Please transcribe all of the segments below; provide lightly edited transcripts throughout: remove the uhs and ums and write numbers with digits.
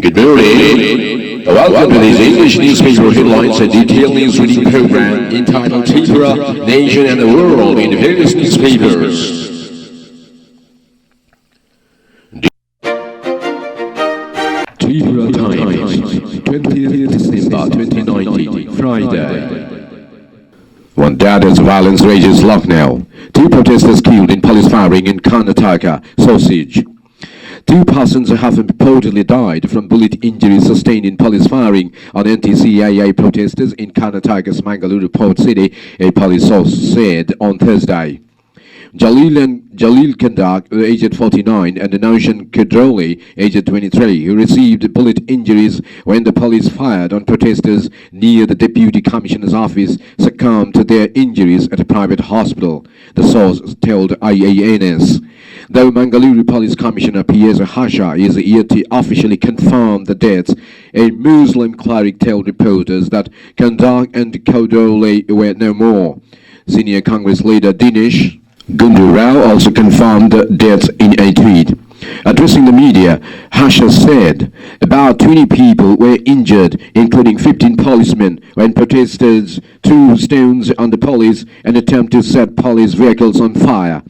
Good morning. Welcome to this English newspaper headlines and detailed news reading program entitled Tripura, Nation and the World in the various newspapers. Tripura Times, 20th December 2019, Friday. One dead as violence rages Lucknow. 2 protesters killed in police firing in Karnataka, Sausage. 2 persons have reportedly died from bullet injuries sustained in police firing on anti-CIA protesters in Karnataka's Mangaluru port city, a police source said on Thursday. Jalil Kandak, aged 49, and Naushan Kedroli, aged 23, who received bullet injuries when the police fired on protesters near the Deputy Commissioner's office, succumbed to their injuries at a private hospital, the source told IANS. Though Mangaluru Police Commissioner P.S. Harsha is yet to officially confirm the deaths, a Muslim cleric told reporters that Kandak and Kodole were no more. Senior Congress leader Dinesh Gundu Rao also confirmed the deaths in a tweet. Addressing the media, Harsha said about 20 people were injured, including 15 policemen, when protesters threw stones on the police and attempted to set police vehicles on fire.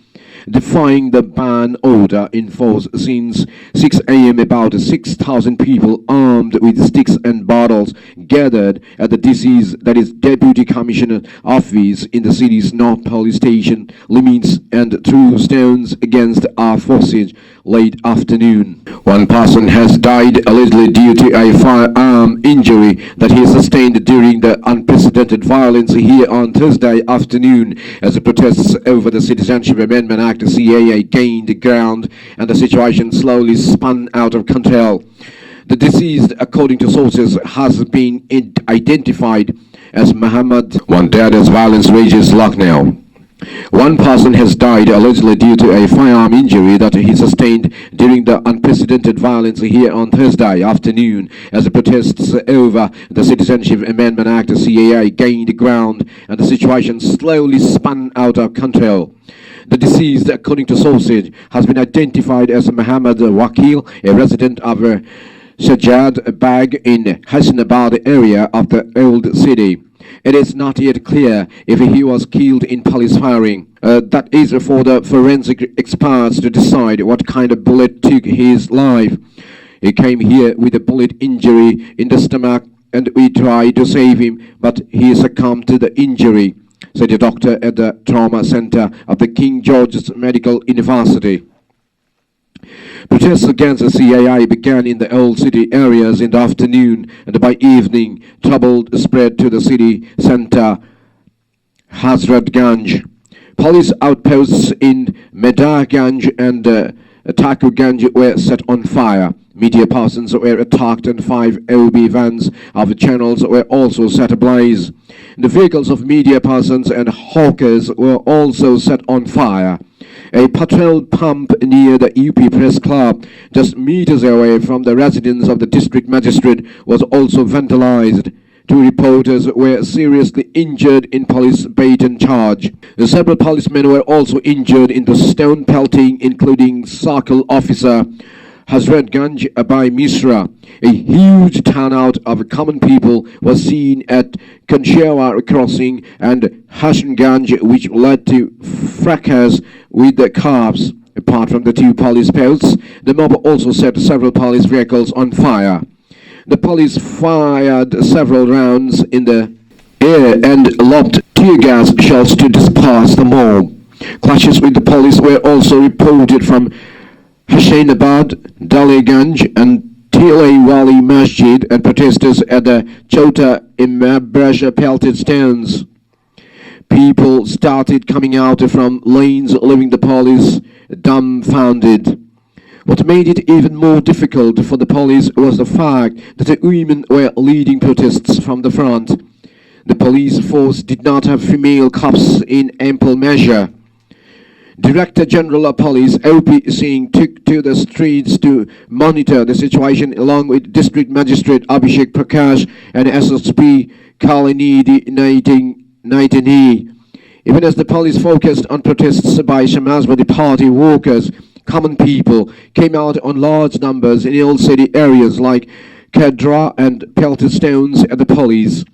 Defying the ban order in force since 6 a.m., about 6,000 people armed with sticks and bottles gathered at the DC's, Deputy Commissioner office in the city's North Police Station limits and threw stones against our forces late afternoon. 1 person has died allegedly due to a firearm injury that he sustained during the unprecedented violence here on Thursday afternoon as the protests over the Citizenship Amendment Act CAA gained ground and the situation slowly spun out of control. The deceased, according to sources, has been identified as Muhammad. One dead as violence rages Lucknow. 1 person has died allegedly due to a firearm injury that he sustained during the unprecedented violence here on Thursday afternoon as the protests over the Citizenship Amendment Act CAA gained ground and the situation slowly spun out of control. The deceased, according to sources, has been identified as Muhammad Wakil, a resident of Sajjad Bag in Hassanabad area of the old city. It is not yet clear if he was killed in police firing. That is for the forensic experts to decide what kind of bullet took his life. He came here with a bullet injury in the stomach and we tried to save him, but he succumbed to the injury, said a doctor at the Trauma Center of the King George's Medical University. Protests against the CAI began in the old city areas in the afternoon, and by evening, trouble spread to the city center, Hazratganj. Police outposts in Medarganj and Thakurganj were set on fire. Media persons were attacked and 5 OB vans of channels were also set ablaze. The vehicles of media persons and hawkers were also set on fire. A petrol pump near the UP Press Club, just meters away from the residence of the district magistrate, was also vandalized. 2 reporters were seriously injured in police baton charge. Several policemen were also injured in the stone pelting, including Circle Officer Hazratganj Abai Misra. A huge turnout of common people was seen at Kanshewar Crossing and Hassanganj, which led to fracas with the cops. Apart from the 2 police posts, the mob also set several police vehicles on fire. The police fired several rounds in the air and lobbed tear gas shells to disperse the mob. Clashes with the police were also reported from Hossainabad, Daliganj and Tile Wali Masjid, and protesters at the Chota Imabrasha pelted stones. People started coming out from lanes, leaving the police dumbfounded. What made it even more difficult for the police was the fact that the women were leading protests from the front. The police force did not have female cops in ample measure. Director General of Police O.P. Singh took to the streets to monitor the situation along with District Magistrate Abhishek Prakash and SSP Kalinidi Naitani. Even as the police focused on protests by Samajwadi Party workers, common people came out on large numbers in old city areas like Kedra and pelted stones at the police.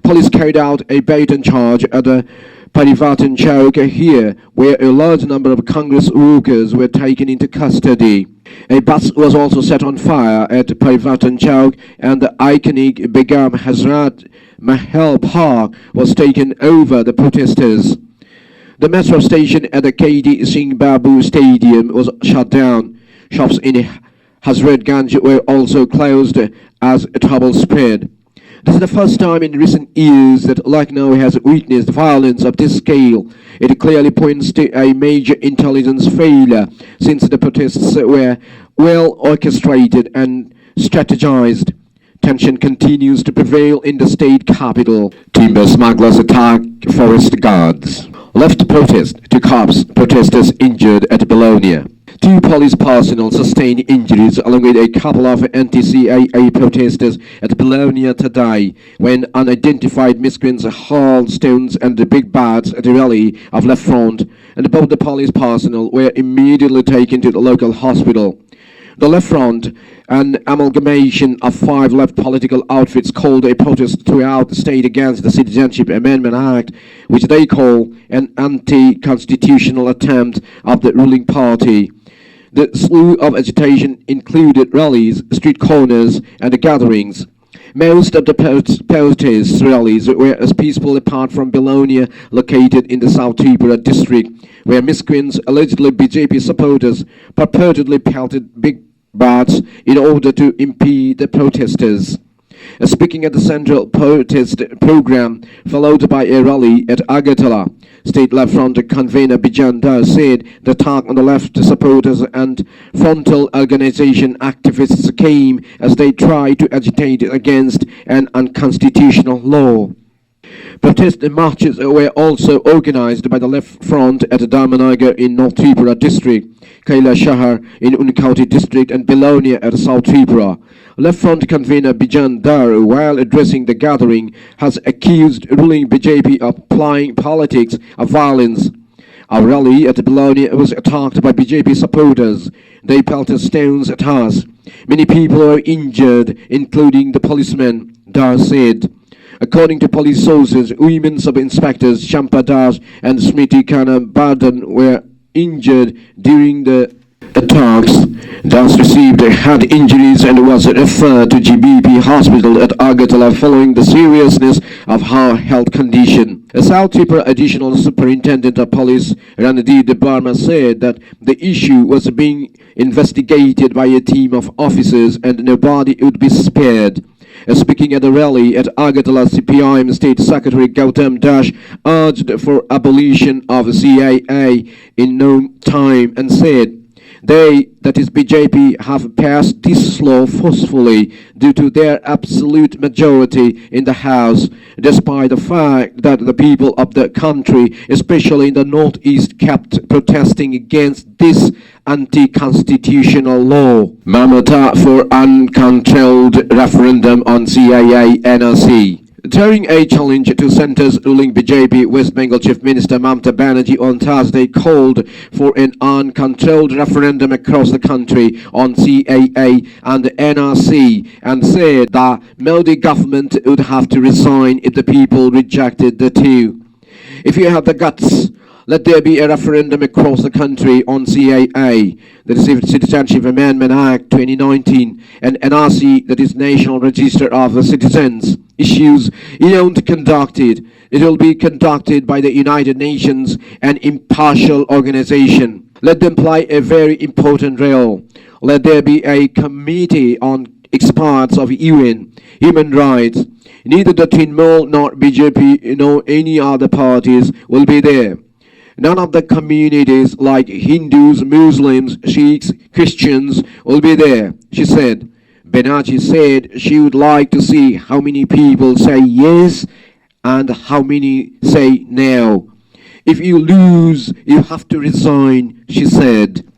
Police carried out a baton charge at the Parivatan Chowk here, where a large number of Congress workers were taken into custody. A bus was also set on fire at Parivatan Chowk, and the iconic Begum Hazrat Mahal Park was taken over the protesters. The metro station at the KD Singh Babu Stadium was shut down. Shops in Hazratganj were also closed as trouble spread. This is the first time in recent years that Lucknow has witnessed violence of this scale. It clearly points to a major intelligence failure, since the protests were well orchestrated and strategized. Tension continues to prevail in the state capital. Timber smugglers attack forest guards. Left protest to cops, protesters injured at Bologna. 2 police personnel sustained injuries along with a couple of anti-CAA protesters at Bologna today when unidentified miscreants hurled stones and the big bats at the rally of Left Front, and both the police personnel were immediately taken to the local hospital. The Left Front, an amalgamation of 5 left political outfits, called a protest throughout the state against the Citizenship Amendment Act, which they call an anti-constitutional attempt of the ruling party. The slew of agitation included rallies, street corners, and gatherings. Most of the protest rallies were as peaceful apart from Bologna, located in the South Tripura district, where miscreants, allegedly BJP supporters, purportedly pelted big bats in order to impede the protesters. Speaking at the central protest program, followed by a rally at Agartala, State Left Front convener Bijan Dar said the attack on the left supporters and frontal organization activists came as they tried to agitate against an unconstitutional law. Protest marches were also organized by the Left Front at Dharmanagar in North Tripura district, Kailashahar in Unkauti district, and Bologna at South Tripura. Left Front convener Bijan Dar, while addressing the gathering, has accused ruling BJP of applying politics of violence. A rally at Bologna was attacked by BJP supporters. They pelted stones at us. Many people were injured, including the policemen, Dar said. According to police sources, women sub-inspectors Champa Das and Smriti Khanna Bardhan were injured during the attacks. Das received head injuries and was referred to GBP hospital at Agartala following the seriousness of her health condition. A South Tripura Additional Superintendent of Police Ranadhir Barma said that the issue was being investigated by a team of officers and nobody would be spared. Speaking at a rally at Agartala, CPIM State Secretary Gautam Dash urged for abolition of CAA in no time and said, they, that is BJP, have passed this law forcefully due to their absolute majority in the House, despite the fact that the people of the country, especially in the Northeast, kept protesting against this anti-constitutional law. Mamata for uncontrolled referendum on CAA NRC. During a challenge to centre's ruling BJP, West Bengal Chief Minister Mamata Banerjee on Thursday called for an uncontrolled referendum across the country on CAA and NRC and said the Modi government would have to resign if the people rejected the two. If you have the guts, let there be a referendum across the country on CAA, that is Citizenship Amendment Act 2019, and NRC, that is National Register of Citizens. Issues you don't conduct it. It will be conducted by the United Nations, an impartial organization. Let them play a very important role. Let there be a committee on experts of UN, human rights. Neither the Trinamool nor BJP nor any other parties will be there. None of the communities like Hindus, Muslims, Sikhs, Christians will be there, she said. Banerjee said she would like to see how many people say yes and how many say no. If you lose, you have to resign, she said.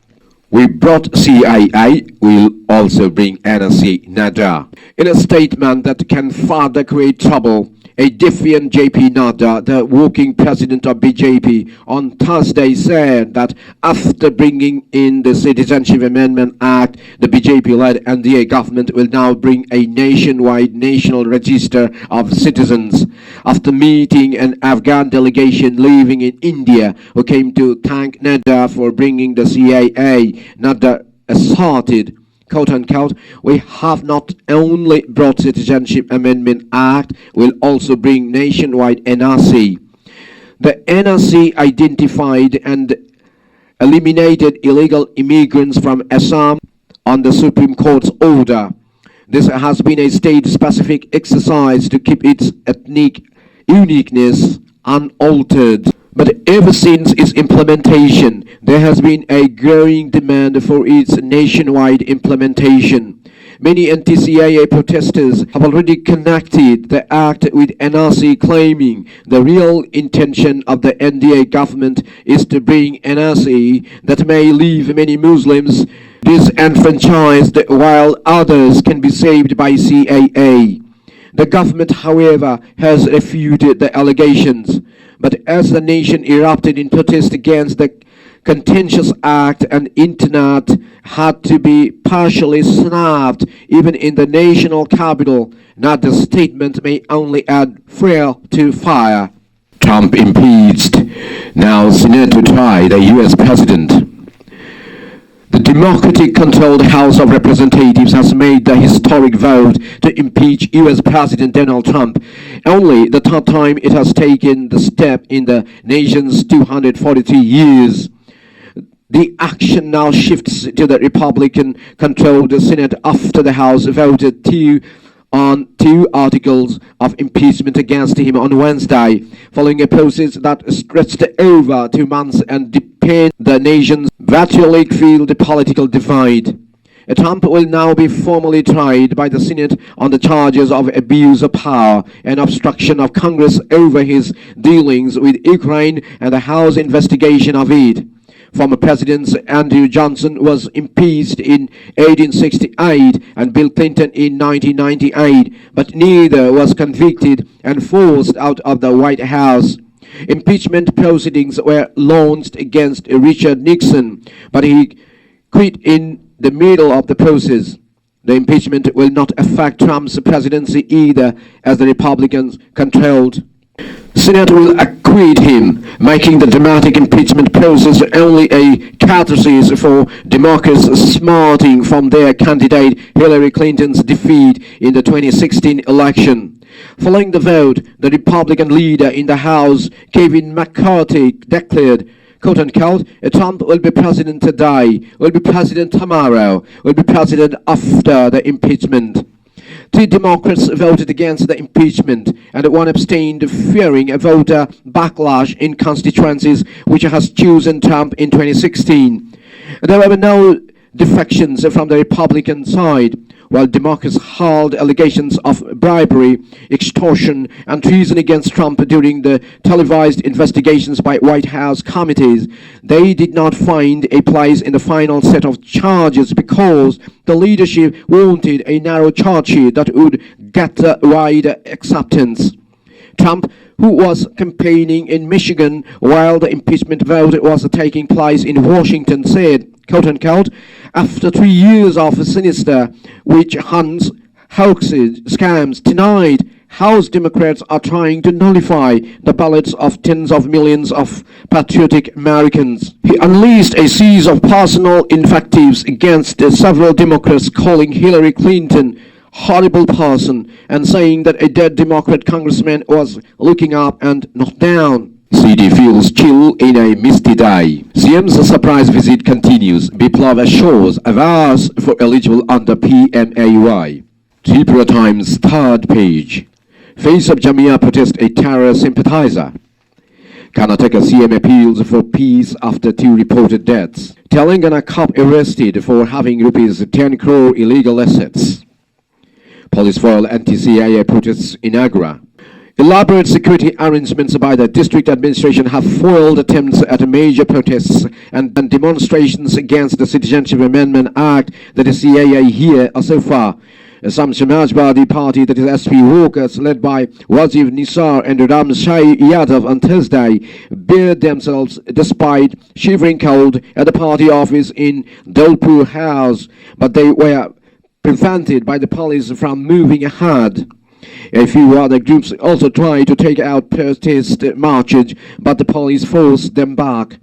We brought CAA, we'll also bring NRC Nada. In a statement that can further create trouble, A defiant JP Nadda, the working president of BJP, on Thursday said that after bringing in the Citizenship Amendment Act, the BJP-led NDA government will now bring a nationwide national register of citizens. After meeting an Afghan delegation living in India who came to thank Nadda for bringing the CAA, Nadda asserted, quote unquote, "We have not only brought Citizenship Amendment Act, we'll also bring nationwide NRC." The NRC identified and eliminated illegal immigrants from Assam on the Supreme Court's order. This has been a state-specific exercise to keep its ethnic uniqueness unaltered. But ever since its implementation, there has been a growing demand for its nationwide implementation. Many anti-CAA protesters have already connected the act with NRC, claiming the real intention of the NDA government is to bring NRC that may leave many Muslims disenfranchised while others can be saved by CAA. The government, however, has refuted the allegations. But as the nation erupted in protest against the contentious act, and internet had to be partially snubbed even in the national capital, not the statement may only add fuel to fire. Trump impeached. Now Senate to try the U.S. president. The Democratic-controlled House of Representatives has made the historic vote to impeach U.S. President Donald Trump, only the third time it has taken the step in the nation's 243 years. The action now shifts to the Republican-controlled Senate after the House voted on two articles of impeachment against him on Wednesday, following a process that stretched over 2 months and deepened the nation's battlefield political divide. Trump will now be formally tried by the Senate on the charges of abuse of power and obstruction of Congress over his dealings with Ukraine and the House investigation of it. Former President Andrew Johnson was impeached in 1868 and Bill Clinton in 1998, but neither was convicted and forced out of the White House. Impeachment proceedings were launched against Richard Nixon, but he quit in the middle of the process. The impeachment will not affect Trump's presidency either, as the Republicans controlled. Senate will acquit him, making the dramatic impeachment process only a catharsis for Democrats smarting from their candidate Hillary Clinton's defeat in the 2016 election. Following the vote, the Republican leader in the House, Kevin McCarthy, declared, quote unquote, "Trump will be president today, will be president tomorrow, will be president after the impeachment." 3 Democrats voted against the impeachment, and 1 abstained, fearing a voter backlash in constituencies which has chosen Trump in 2016. There were no defections from the Republican side, while Democrats hurled allegations of bribery, extortion, and treason against Trump during the televised investigations by White House committees. They did not find a place in the final set of charges because the leadership wanted a narrow charge sheet that would get wider acceptance. Trump, who was campaigning in Michigan while the impeachment vote was taking place in Washington, said, quote unquote, "After 3 years of sinister witch hunts, hoaxes, scams, tonight House Democrats are trying to nullify the ballots of tens of millions of patriotic Americans." He unleashed a series of personal invectives against several Democrats, calling Hillary Clinton horrible person and saying that a dead Democrat congressman was looking up and not down. CD feels chill in a misty day. CM's surprise visit continues. Biplav assures avars for eligible under PMAY. Tripura Times third page. Face of Jamia protest a terror sympathizer. Karnataka CM appeals for peace after 2 reported deaths. Telangana cop arrested for having rupees 10 crore illegal assets. Police foil anti-CAA protests in Agra. Elaborate security arrangements by the district administration have foiled attempts at major protests and demonstrations against the Citizenship Amendment Act, that is CAA, here so far. Some Samajwadi Party, that is SP workers, led by Wazir Nisar and Ram Shai Yadav on Thursday, bared themselves despite shivering cold at the party office in Dolpur House, but they were prevented by the police from moving ahead. A few other groups also tried to take out protest marches, but the police forced them back.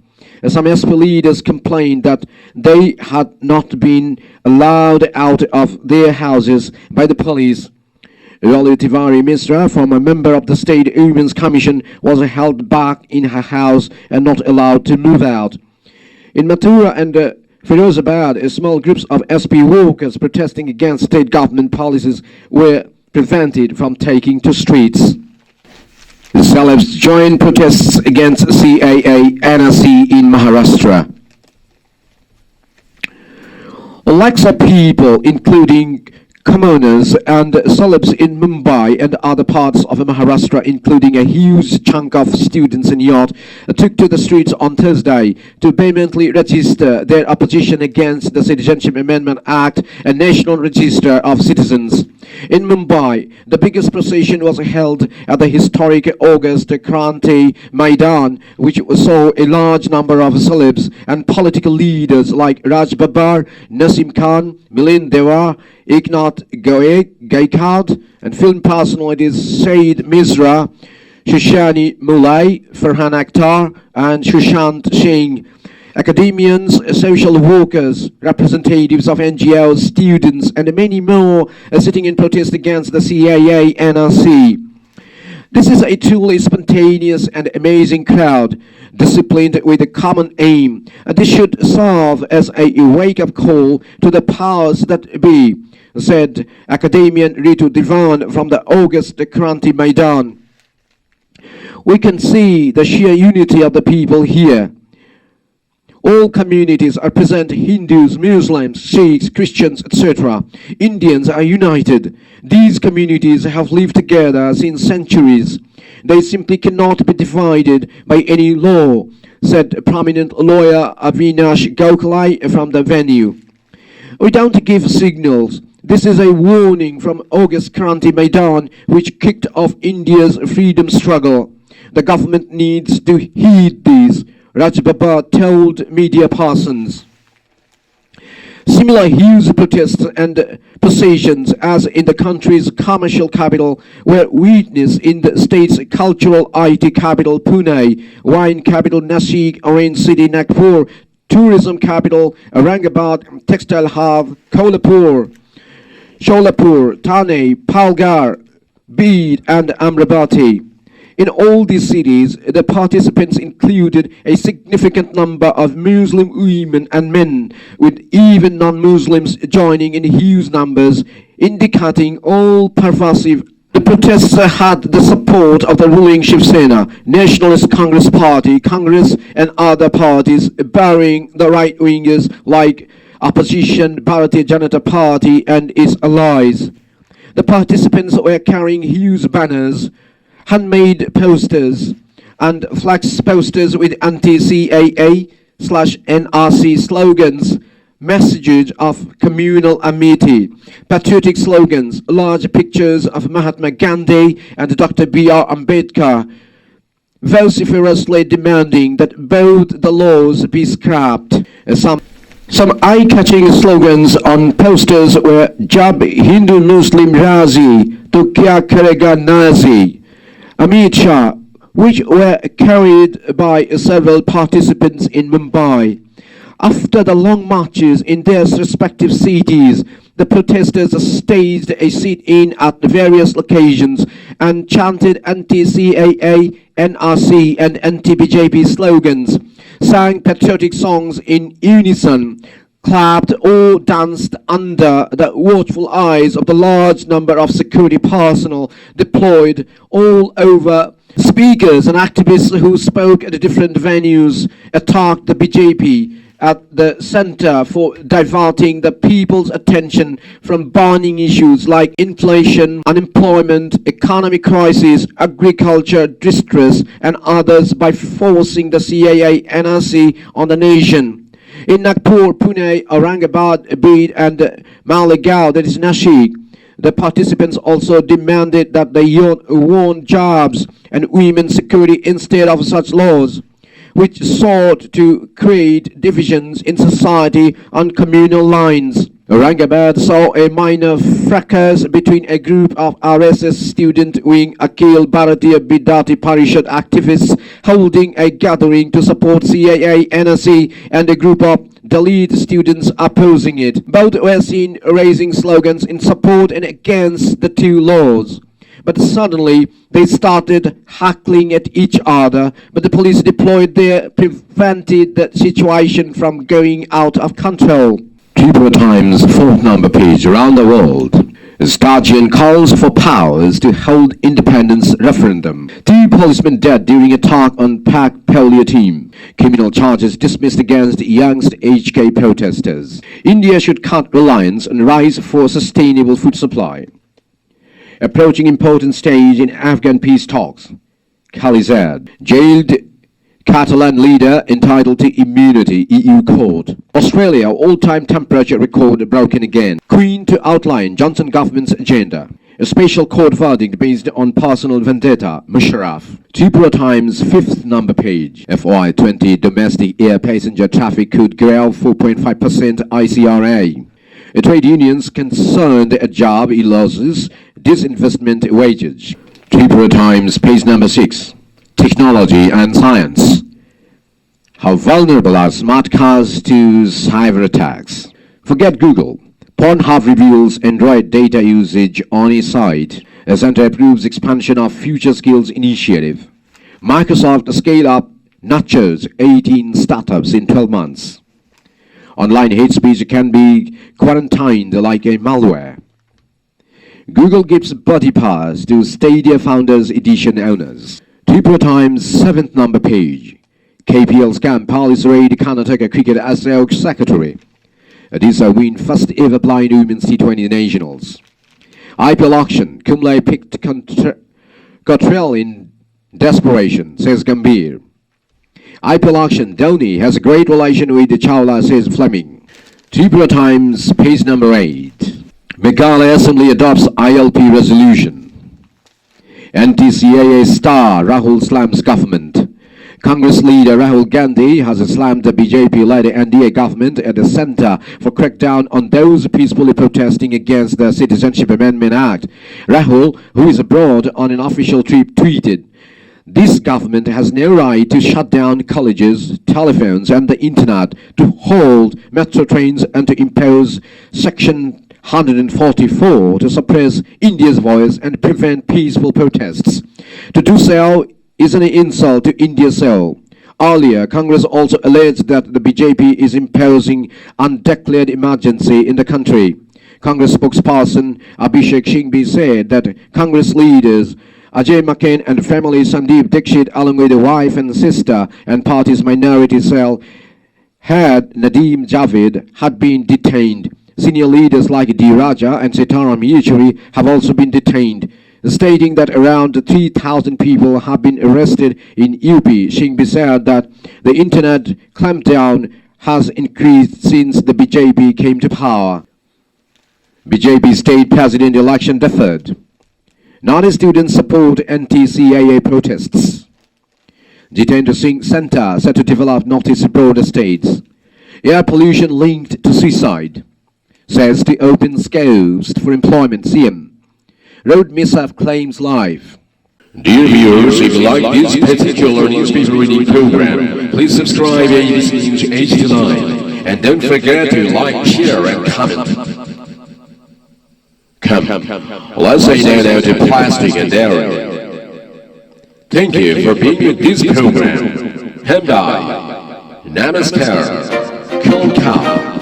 Some SP leaders complained that they had not been allowed out of their houses by the police. Rali Tiwari Misra, former member of the State Women's Commission, was held back in her house and not allowed to move out. In Mathura and Firozabad, small groups of SP workers protesting against state government policies were prevented from taking to streets. The celebs joined protests against CAA NRC in Maharashtra. Lakhs of people, including commoners and celebs in Mumbai and other parts of Maharashtra, including a huge chunk of students in Yacht, took to the streets on Thursday to vehemently register their opposition against the Citizenship Amendment Act and National Register of Citizens. In Mumbai, the biggest procession was held at the historic August Kranti Maidan, which saw a large number of celebs and political leaders like Raj Babbar, Nasim Khan, Milind Deva, Eknath Gaikwad, and film personalities Saeed Misra, Shoshani Mulai, Farhan Akhtar, and Sushant Singh. Academians, social workers, representatives of NGOs, students, and many more are sitting in protest against the CAA NRC. This is a truly spontaneous and amazing crowd, disciplined with a common aim. This should serve as a wake-up call to the powers that be, said academian Ritu Divan from the August Kranti Maidan. We can see the sheer unity of the people here. All communities are present: Hindus, Muslims, Sikhs, Christians, etc. Indians are united. These communities have lived together since centuries. They simply cannot be divided by any law, said prominent lawyer Avinash Gokhale from the venue. We don't give signals. This is a warning from August Kranti Maidan, which kicked off India's freedom struggle. The government needs to heed these, Raj Babbar told media persons. Similar huge protests and processions as in the country's commercial capital were witnessed in the state's cultural IT capital Pune, wine capital Nashik, Orange City Nagpur, tourism capital Aurangabad, textile hub Kolhapur, Sholapur, Thane, Palghar, Beed, and Amravati. In all these cities, the participants included a significant number of Muslim women and men, with even non-Muslims joining in huge numbers, indicating all pervasive. The protests had the support of the ruling Shiv Sena, Nationalist Congress Party, Congress, and other parties, barring the right-wingers like opposition Bharatiya Janata Party and its allies. The participants were carrying huge banners, handmade posters, and flex posters with anti-CAA/NRC slogans, messages of communal amity, patriotic slogans, large pictures of Mahatma Gandhi and Dr. B.R. Ambedkar, vociferously demanding that both the laws be scrapped. Some eye-catching slogans on posters were Jab Hindu Muslim Razi, to kya karega Nazi, Amit Shah, which were carried by several participants in Mumbai. After the long marches in their respective cities, the protesters staged a sit-in at various locations and chanted anti-CAA, NRC, and anti-BJP slogans, sang patriotic songs in unison, clapped or danced under the watchful eyes of the large number of security personnel deployed all over. Speakers and activists who spoke at different venues attacked the BJP at the center for diverting the people's attention from burning issues like inflation, unemployment, economic crisis, agriculture distress, and others by forcing the CAA NRC on the nation. In Nagpur, Pune, Aurangabad, Beed, and Malegaon, that is Nashik, The participants also demanded that the youth want jobs and women's security instead of such laws, which sought to create divisions in society on communal lines. Aurangabad saw a minor fracas between a group of RSS student wing Akhil Bharatiya Vidyarthi Parishad activists holding a gathering to support CAA NSC and a group of Dalit students opposing it. Both were seen raising slogans in support and against the two laws. But suddenly they started hackling at each other, but the police deployed there prevented the situation from going out of control. Tripura Times 4th number page around the world. Sturgeon calls for powers to hold independence referendum. 2 policemen dead during attack on Pak polio team. Criminal charges dismissed against youngst HK protesters. India should cut reliance on rice for sustainable food supply. Approaching important stage in Afghan peace talks. Khalizad, jailed Catalan leader entitled to immunity, EU court. Australia, all-time temperature record broken again. Queen to outline Johnson government's agenda. A special court verdict based on personal vendetta, Musharraf. Tripura Times 5th number page. FY20 domestic air passenger traffic could grow 4.5% ICRA. Trade unions concerned at job losses, disinvestment wages. Tripura Times page number 6. Technology and science. How vulnerable are smart cars to cyber attacks? Forget Google. Pornhub reveals Android data usage on its site. A center approves expansion of Future Skills initiative. Microsoft scale-up nurtures 18 startups in 12 months. Online hate speech can be quarantined like a malware. Google gives body pass to Stadia Founders Edition owners. Tripura Times 7th number page. KPL scam, police raid Karnataka cricket ASIO secretary. Odisha win first ever blind women's T20 nationals. IPL auction, Kumble picked Cottrell in desperation, says Gambhir. IPL auction, Dhoni has a great relation with Chawla, says Fleming. Tripura Times, page number 8. Meghalaya Assembly adopts ILP resolution. Anti-CAA star Rahul slams government. Congress leader Rahul Gandhi has slammed the BJP-led NDA government at the center for crackdown on those peacefully protesting against the Citizenship Amendment Act. Rahul, who is abroad on an official trip, tweeted, "This government has no right to shut down colleges, telephones and the internet, to hold metro trains and to impose Section 144 to suppress India's voice and prevent peaceful protests. To do so is an insult to India's soul." Earlier, Congress also alleged that the BJP is imposing undeclared emergency in the country. Congress spokesperson Abhishek Singhvi said that Congress leaders Ajay McCain and family Sandeep Dixit, along with the wife and sister and party's minority cell head Nadeem Javed, had been detained. Senior leaders like D. Raja and Sitaram Yechuri have also been detained, stating that around 3,000 people have been arrested in UP. Singhvi said that the internet clampdown has increased since the BJP came to power. BJP state president election deferred. Non-students support anti-CAA protests. Jitendra Singh Center set to develop Northeast broader states. Air pollution linked to suicide. Says to open scopes for employment, CM. Road mishap claims live. Dear viewers, if you like this particular newspaper reading program, please subscribe abcnews agtlive and don't forget to like, share and comment. Come, let's say no now to plastic and dairy. Thank you for being with this program. Hyundai, Namaskar, Cool Cow.